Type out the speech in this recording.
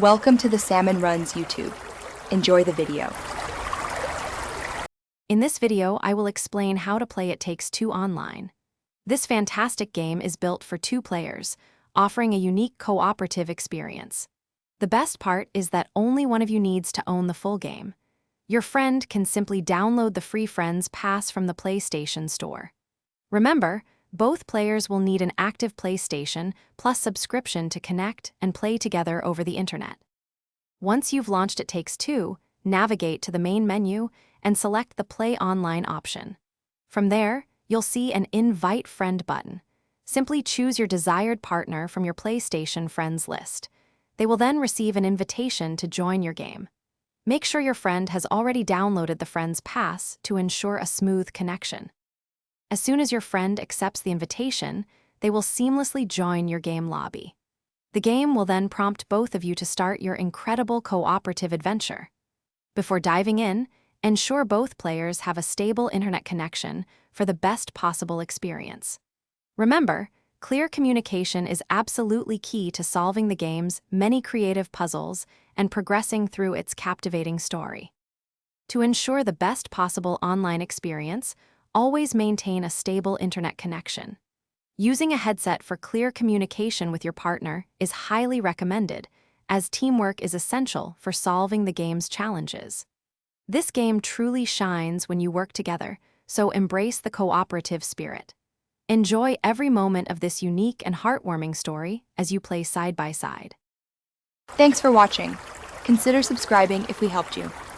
Welcome to the Salmon Runs YouTube. Enjoy the video. In this video, I will explain how to play It Takes Two online. This fantastic game is built for 2 players, offering a unique cooperative experience. The best part is that only one of you needs to own the full game. Your friend can simply download the free Friends Pass from the PlayStation Store. Remember, both players will need an active PlayStation plus subscription to connect and play together over the internet. Once you've launched It Takes Two, navigate to the main menu and select the Play Online option. From there, you'll see an Invite Friend button. Simply choose your desired partner from your PlayStation Friends list. They will then receive an invitation to join your game. Make sure your friend has already downloaded the Friends Pass to ensure a smooth connection. As soon as your friend accepts the invitation, they will seamlessly join your game lobby. The game will then prompt both of you to start your incredible cooperative adventure. Before diving in, ensure both players have a stable internet connection for the best possible experience. Remember, clear communication is absolutely key to solving the game's many creative puzzles and progressing through its captivating story. To ensure the best possible online experience, always maintain a stable internet connection. Using a headset for clear communication with your partner is highly recommended, as teamwork is essential for solving the game's challenges. This game truly shines when you work together, so embrace the cooperative spirit. Enjoy every moment of this unique and heartwarming story as you play side by side. Thanks for watching. Consider subscribing if we helped you.